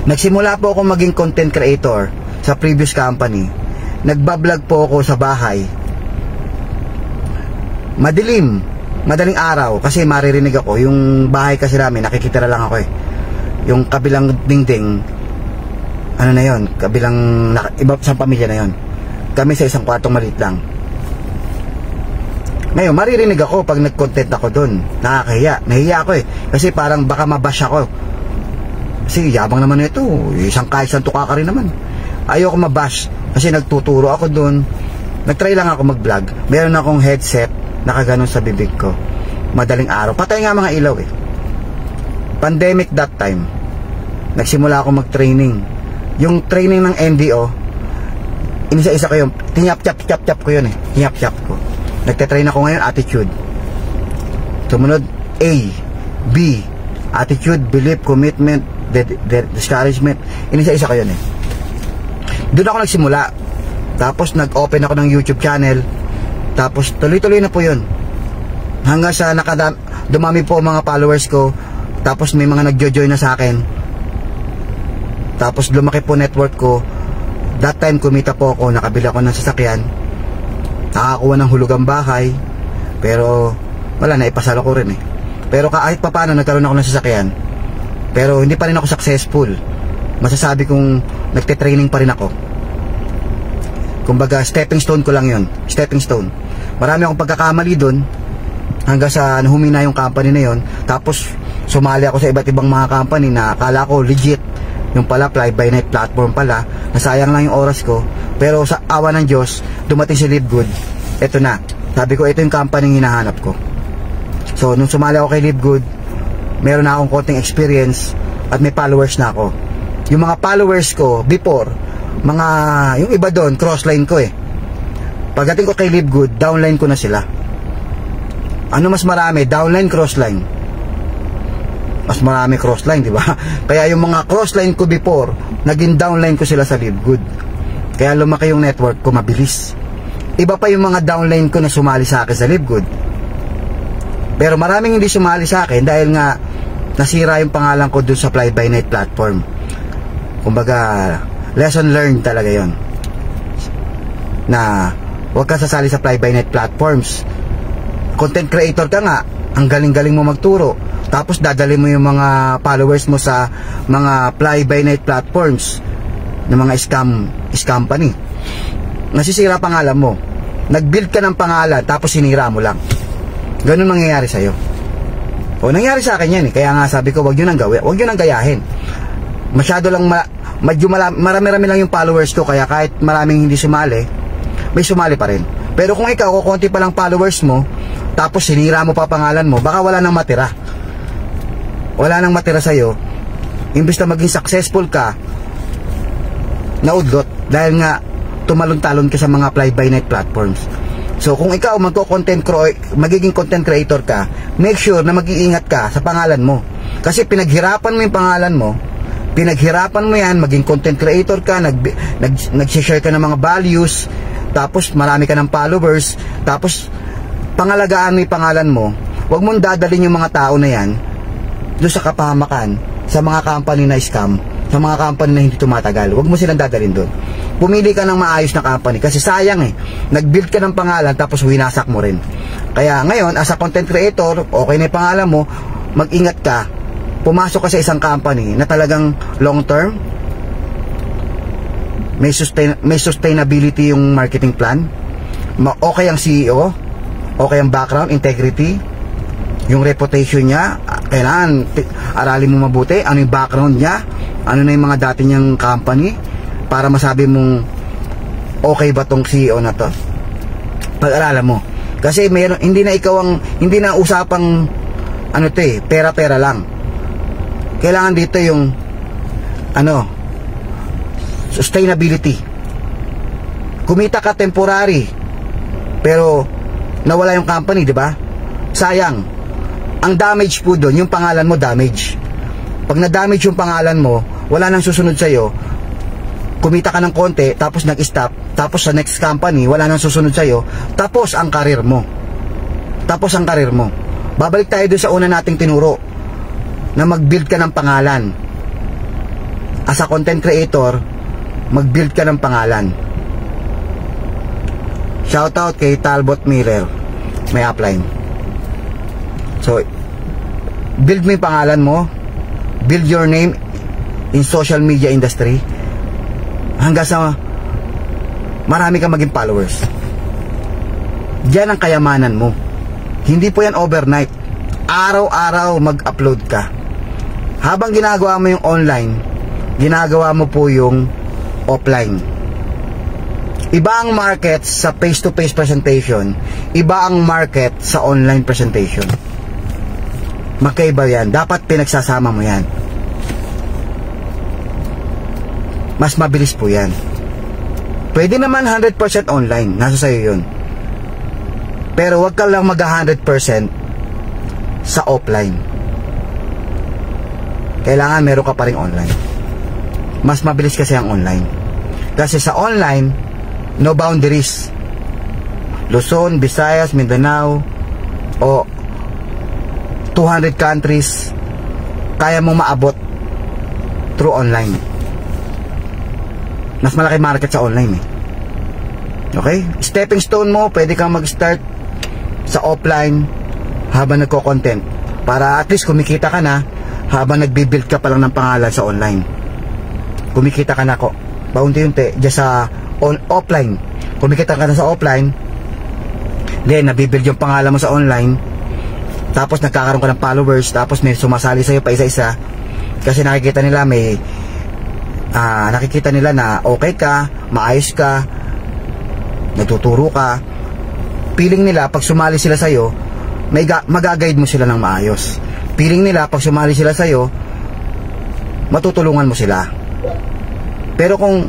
Nagsimula po ako maging content creator sa previous company. Nagbablog po ako sa bahay. Madaling araw, kasi maririnig ako. Yung bahay kasi namin, nakikita lang ako eh. Yung kabilang dingding, ano na yon, kabilang iba sa pamilya na yon. Kami sa isang kwartong maliit lang. Ngayon, maririnig ako pag nag-content ako doon. Nakakahiya. Nahiya ako eh. Kasi parang baka mabash ako. Kasi yabang naman ito. Isang tuka ka rin naman. Ayoko mabash. Kasi nagtuturo ako doon. Nagtry lang ako mag-vlog. Meron akong headset. Nakaganon sa bibig ko. Madaling araw. Patay nga mga ilaw eh. Pandemic that time. Nagsimula ako mag-training. Yung training ng NDO, inisa-isa ko yun. Tinyap-chap ko yun eh. Tinyap-chap ko. Nagte-train ako ngayon, attitude. Sumunod, A, B, attitude, belief, commitment, discouragement. Inisa-isa ko yun eh. Doon ako nagsimula. Tapos nag-open ako ng YouTube channel. Tapos tuloy-tuloy na po yun. Hanggang sa dumami po mga followers ko. Tapos may mga nagjo-join na sa akin. Tapos lumaki po network ko. That time kumita po ako. Nakabili ako ng sasakyan. Nakakuha ng hulugang bahay. Pero wala, naipasalo ko rin eh. Pero kahit pa paano nagkaroon ako ng sasakyan. Pero hindi pa rin ako successful. Masasabi kong nagte-training pa rin ako. Kumbaga stepping stone ko lang yun. Stepping stone. Marami akong pagkakamali dun. Hanggang sa humina yung company na yun. Tapos sumali ako sa iba't ibang mga company na akala ko legit. Yung pala fly by night platform pala. Nasayang lang yung oras ko. Pero sa awa ng Diyos, dumating si Live Good. Ito na. Sabi ko, ito yung company yung hinahanap ko. So nung sumali ako kay Live Good, meron na akong konting experience at may followers na ako. Yung mga followers ko before, yung iba doon, crossline ko eh. Pagdating ko kay Live Good, downline ko na sila. Ano mas marami? Downline, crossline. Mas marami crossline, di ba? Kaya yung mga crossline ko before, naging downline ko sila sa Live Good. Kaya lumaki yung network ko, mabilis. Iba pa yung mga downline ko na sumali sa akin sa Live Good. Pero maraming hindi sumali sa akin dahil nga nasira yung pangalan ko dun sa fly by night platform. Kumbaga, lesson learned talaga yon. Na huwag ka sasali sa fly by night platforms. Content creator ka nga, ang galing-galing mo magturo. Tapos dadali mo yung mga followers mo sa mga fly by night platforms na mga scam company. Nasisira pangalan mo. Nag-build ka ng pangalan tapos sinira mo lang. Ganun mangyayari sa'yo. O nangyari sa akin yan eh. Kaya nga sabi ko, wag nyo nang gawin, wag nyo nang gayahin. Masyado lang marami-rami lang yung followers ko. Kaya kahit maraming hindi sumali, may sumali pa rin. Pero kung ikaw, kukunti pa lang followers mo, tapos sinira mo pa pangalan mo, baka wala nang matira. Wala nang matira sa'yo. Imbis na maging successful ka, naudlot. Dahil nga tumalon-talon ka sa mga fly by night platforms. So kung ikaw magiging content creator ka, make sure na mag-iingat ka sa pangalan mo. Kasi pinaghirapan mo yung pangalan mo, pinaghirapan mo yan, maging content creator ka, nag-share ka ng mga values, tapos marami ka ng followers, tapos pangalagaan mo yung pangalan mo. Huwag mong dadalhin yung mga tao na yan doon sa kapahamakan, sa mga company na scam, sa mga company na hindi tumatagal. Huwag mo silang dadalhin doon. Pumili ka ng maayos na company kasi sayang eh. Nag-build ka ng pangalan tapos winasak mo rin. Kaya ngayon, as a content creator, okay na yung pangalan mo, mag-ingat ka. Pumasok ka sa isang company na talagang long term, may sustainability yung marketing plan, okay ang CEO, okay ang background, integrity, yung reputation niya, kailangan aralin mo mabuti, ano yung background niya, ano na yung mga dati niyang company, para masabi mong okay ba tong CEO na to. Pag-aralan mo. Kasi hindi na usapang pera-pera lang. Kailangan dito yung sustainability. Kumita ka temporary pero nawala yung company, di ba? Sayang. Ang damage po doon, yung pangalan mo damage. Pag na-damage yung pangalan mo, wala nang susunod sa'yo. Kumita ka ng konti, tapos nag-stop, tapos sa next company, wala nang susunod sa'yo, tapos ang karir mo. Babalik tayo doon sa una nating tinuro, na mag-build ka ng pangalan. As a content creator, mag-build ka ng pangalan. Shoutout kay Talbot Miller, may upline. So, build mo yung pangalan mo, build your name in social media industry, hanggang sa marami kang maging followers. Diyan ang kayamanan mo. Hindi po yan overnight. Araw-araw mag-upload ka. Habang ginagawa mo yung online, ginagawa mo po yung offline. Iba ang market sa face-to-face presentation, iba ang market sa online presentation. Magkaiba yan. Dapat pinagsasama mo yan. Mas mabilis po yan. Pwede naman 100% online. Nasa sayo yun. Pero wag ka lang mag 100% sa offline. Kailangan meron ka pa rin online. Mas mabilis kasi ang online. Kasi sa online, no boundaries. Luzon, Visayas, Mindanao, o 200 countries, kaya mong maabot through online. Mas malaki market sa online eh. Okay? Stepping stone mo, pwede kang mag-start sa offline habang nagko-content. Para at least kumikita ka na habang nagbibuild ka pa lang ng pangalan sa online. Kumikita ka na ko. Paunti-unti, dyan sa offline. Kumikita ka na sa offline, then nabibuild yung pangalan mo sa online, tapos nagkakaroon ka ng followers, tapos may sumasali sa'yo pa isa-isa. Kasi nakikita nila nakikita nila na okay ka, maayos ka, nagtuturo ka. Feeling nila pag sumali sila sa'yo, magaguide mo sila ng maayos. Feeling nila pag sumali sila sa'yo, matutulungan mo sila. Pero kung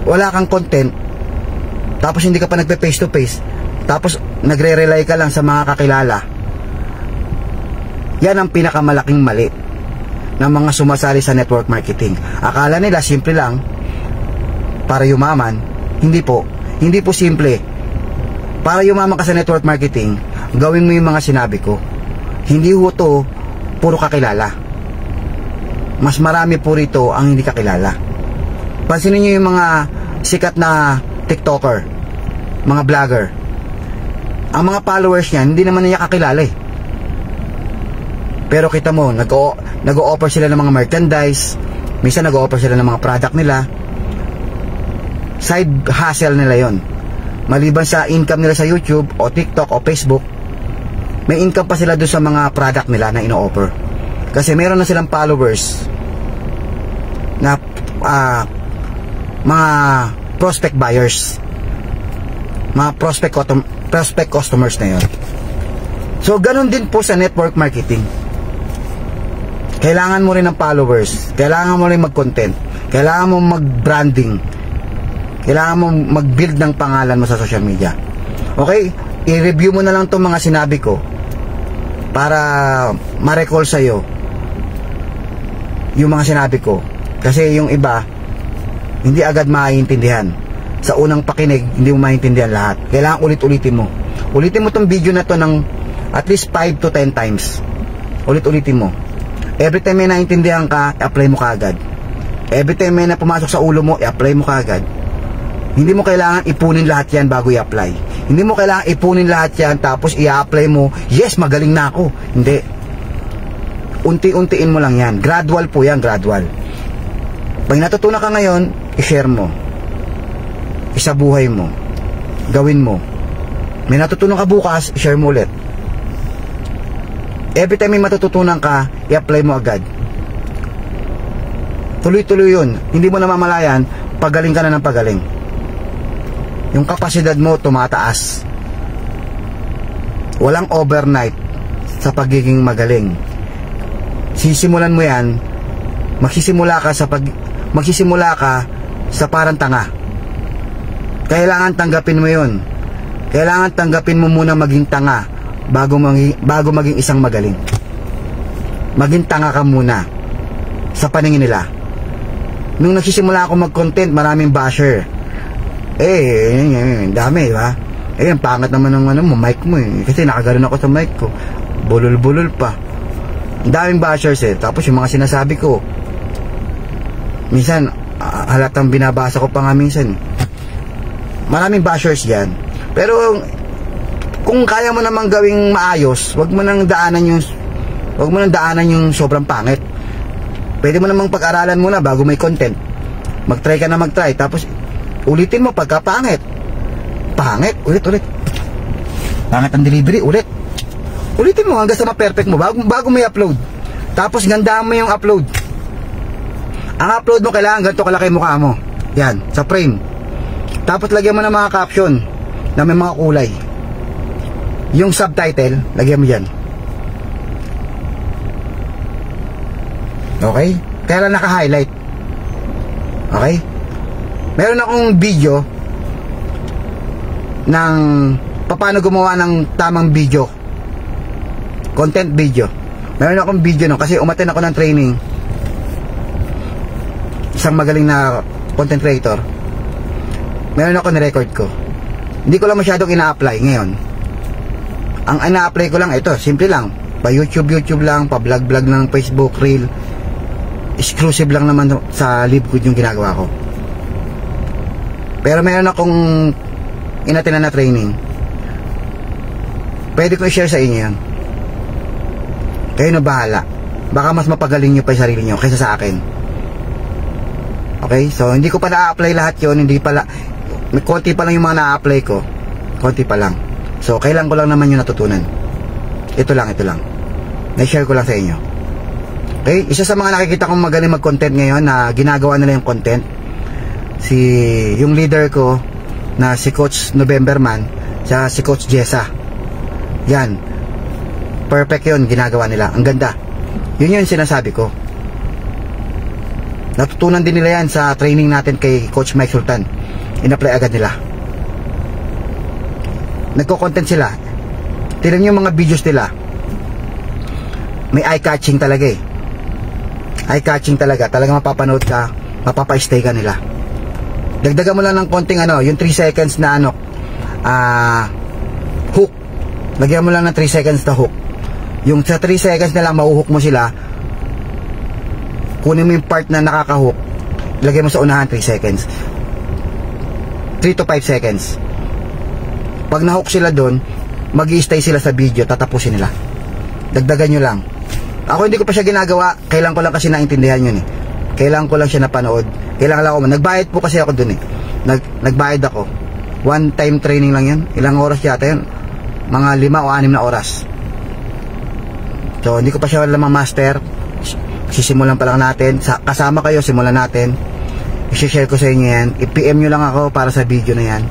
wala kang content, tapos hindi ka pa nagpe face to face, tapos nagre-rely ka lang sa mga kakilala, yan ang pinakamalaking mali ng mga sumasali sa network marketing. Akala nila simple lang para yumaman. Hindi po simple. Para yumaman ka sa network marketing, gawin mo yung mga sinabi ko. Hindi ho to puro kakilala. Mas marami po rito ang hindi kakilala. Pansinin nyo yung mga sikat na TikToker, mga vlogger. Ang mga followers niya, hindi naman niya kakilala eh. Pero kita mo, nag-o-offer sila ng mga merchandise, minsan nag-o-offer sila ng mga product nila. Side hustle nila yon. Maliban sa income nila sa YouTube o TikTok o Facebook, may income pa sila doon sa mga product nila na ino-offer. Kasi meron na silang followers na mga prospect buyers, mga prospect customers na yon. So ganun din po sa network marketing. Kailangan mo rin ng followers, kailangan mo rin mag-content, kailangan mo mag-branding, kailangan mo mag-build ng pangalan mo sa social media. Okay? I-review mo na lang itong mga sinabi ko para ma-recall sa'yo yung mga sinabi ko. Kasi yung iba, hindi agad maiintindihan. Sa unang pakinig, hindi mo maintindihan lahat. Kailangan ulit-ulitin mo. Ulitin mo itong video na to ng at least 5 to 10 times. Ulit-ulitin mo. Every time may naintindihan ka, i-apply mo kaagad. Every time may na pumasok sa ulo mo, i-apply mo kaagad. Hindi mo kailangan ipunin lahat yan bago i-apply. Hindi mo kailangan ipunin lahat yan tapos i-apply mo, yes, magaling na ako. Hindi. Unti-untiin mo lang yan. Gradual po yan, gradual. Pag natutunan ka ngayon, i-share mo. Isabuhay mo. Gawin mo. May natutunan ka bukas, i-share mo ulit. Every time may matututunan ka, i-apply mo agad. Tuloy-tuloy yun. Hindi mo namamalayan, pagaling ka na ng pagaling. Yung kapasidad mo tumataas. Walang overnight sa pagiging magaling. Sisimulan mo yan, magsisimula ka sa parang tanga. Kailangan tanggapin mo yun. Kailangan tanggapin mo muna maging tanga bago maging isang magaling. Maging tanga ka muna sa paningin nila. Nung nagsisimula ako mag-content, maraming basher. Dami, ba? Ang pangat naman ng mic mo eh. Kasi nakaganon ako sa mic ko. Bulol-bulol pa. Ang daming bashers eh. Tapos yung mga sinasabi ko, minsan halatang binabasa ko pa nga minsan. Maraming bashers yan. Pero kung kaya mo namang gawing maayos, wag mo nang daanan yung sobrang pangit. Pwede mo namang pag-aralan muna bago may content. Mag-try ka na mag-try, tapos ulitin mo pagka pangit. Ulit. Pangit ang delivery, ulitin mo hanggang sa ma-perfect mo bago mo i-upload. Tapos ganda mo yung upload. Ang upload mo kailangan ganito kalaki mukha mo. Yan, sa frame. Tapos lagyan mo ng mga caption na may mga kulay. Yung subtitle, lagyan mo dyan. Okay? Kaya lang naka-highlight. Okay? Meron akong video ng paano gumawa ng tamang video. Content video. Meron akong video no kasi umattend ako ng training. Isang magaling na content creator. Meron ako ni-record ko. Hindi ko lang masyadong ina-apply ngayon. Ang ina-apply ko lang ito, simple lang. Pa YouTube lang, pa vlog ng Facebook Reel. Exclusive lang naman sa LiveGood yung ginagawa ko. Pero meron akong inattend na training. Pwede ko i-share sa inyo yan. Kayo na bahala. Baka mas mapagaling nyo pa yung sarili nyo kaysa sa akin. Okay? So, hindi ko pa na-apply lahat yun. Hindi pala, konti pa lang yung mga na-apply ko. Konti pa lang. So, kailan ko lang naman yung natutunan. Ito lang. Na-share ko lang sa inyo. Okay? Isa sa mga nakikita kong magaling mag-content ngayon na ginagawa nila yung content, yung leader ko na si Coach Novemberman, si Coach Jessa. Yan. Perfect yun, ginagawa nila. Ang ganda. Yun yung sinasabi ko. Natutunan din nila yan sa training natin kay Coach Mike Sultan. In-apply agad nila. Nagko-content sila. Tignan yung mga videos nila. May eye-catching talaga eh. Eye-catching talaga. Talaga mapapanood ka, mapapa-stay ka nila. Dagdagan mo lang ng konting yung 3 seconds na hook. Lagyan mo lang ng 3 seconds na hook. Yung sa 3 seconds na lang mauhook mo sila. Kunin mo yung part na nakaka-hook. Lagyan mo sa unahan 3 seconds. 3 to 5 seconds. Pag na-hook sila doon, mag-i-stay sila sa video, tatapusin nila. Dagdagan nyo lang. Ako hindi ko pa siya ginagawa, kailangan ko lang kasi naintindihan yun eh. Kailangan ko lang siya napanood. Kailangan lang ako, nagbayad po kasi ako doon eh. Nagbayad ako. One time training lang yan. Ilang oras yata yun? Mga 5 o 6 na oras. So hindi ko pa siya lamang master. Sisimulan pa lang natin. Kasama kayo, simulan natin. I-share ko sa inyo yan. I-PM nyo lang ako para sa video na yan.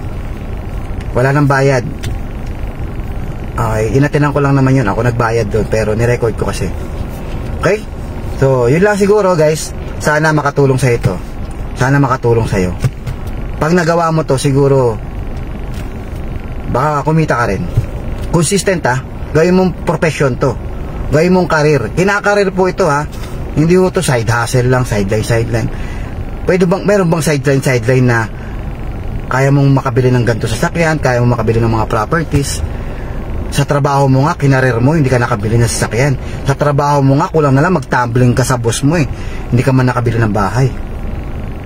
Wala nang bayad. Okay, inatinan ko lang naman yun. Ako nagbayad doon, pero nirecord ko kasi. Okay? So, yun lang siguro guys. Sana makatulong sa ito. Sana makatulong sa'yo. Pag nagawa mo to, siguro baka kumita ka rin. Consistent ha. Gawin mong profession to. Gawin mong career. Kinakareer po ito ha. Hindi mo to side hustle lang, sideline. Meron bang sideline na kaya mong makabili ng ganito sa sasakyan, kaya mong makabili ng mga properties. Sa trabaho mo nga, kinareer mo, hindi ka nakabili ng sasakyan. Sa trabaho mo nga, kulang na lang magtumbling ka sa boss mo eh. Hindi ka man nakabili ng bahay.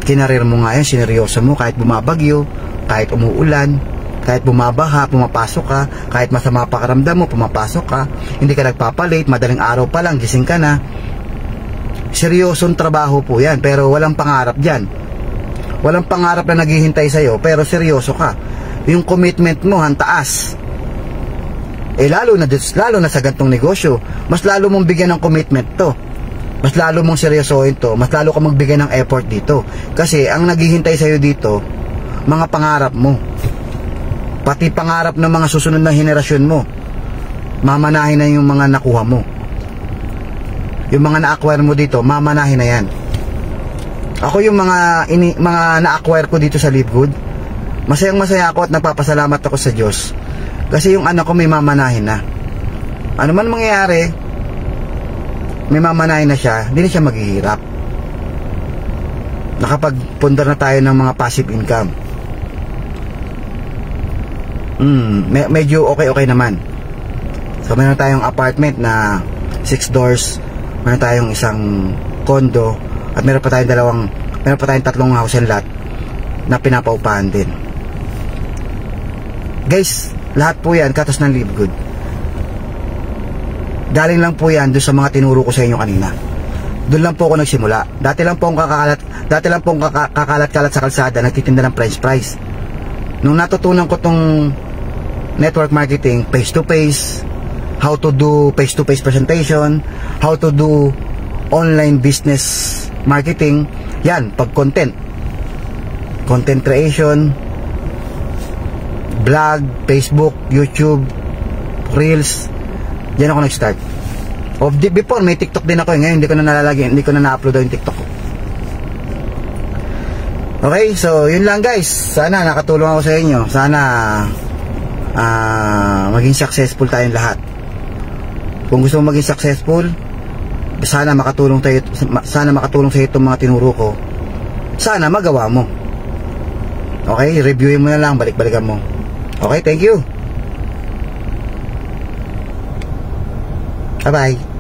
Kinareer mo nga yan, sineryoso mo, kahit bumabagyo, kahit umuulan, kahit bumabaha, pumapasok ka, kahit masama pakaramdam mo, pumapasok ka, hindi ka nagpapalate, madaling araw pa lang, gising ka na. Seryosong trabaho po yan, pero walang pangarap dyan. Walang pangarap na naghihintay sa'yo, pero seryoso ka. Yung commitment mo, hantaas. Lalo na sa gantong negosyo, mas lalo mong bigyan ng commitment to. Mas lalo mong seryosohin to, mas lalo ka magbigay ng effort dito. Kasi ang naghihintay sa'yo dito, mga pangarap mo. Pati pangarap ng mga susunod na henerasyon mo. Mamanahin na yung mga nakuha mo. Yung mga na-acquire mo dito, mamanahin na yan. Ako yung mga na-acquire ko dito sa LiveGood, masayang-masaya ako at nagpapasalamat ako sa Diyos. Kasi yung anak ko may mamanahin na. Ano man mangyayari, may mamanahin na siya, hindi na siya maghihirap. Nakapagpundar na tayo ng mga passive income. Medyo okay naman. So meron tayong apartment na 6 doors, meron tayong isang condo, at meron pa tayong 3 house and lot na pinapaupahan din. Guys, lahat po yan katas ng LiveGood. Galing lang po yan doon sa mga tinuro ko sa inyo kanina. Doon lang po ako nagsimula. Dati lang po akong kakalat-kalat sa kalsada, nagtitinda ng french fries. Nung natutunan ko tong network marketing, face-to-face, how to do face-to-face presentation, how to do online business marketing. Yan, pag content creation, vlog, Facebook, YouTube, Reels, yan ako nag-start. Before, may TikTok din ako. Ngayon, hindi ko na nalalagyan, hindi ko na na-upload yung TikTok ko. Okay, so yun lang guys. Sana nakatulong ako sa inyo. Sana maging successful tayong lahat. Kung gusto mo maging successful, sana makatulong sa iyo itong mga tinuro ko. Sana magawa mo. Okay, reviewin mo na lang, balik-balikan mo. Okay, thank you. Bye-bye.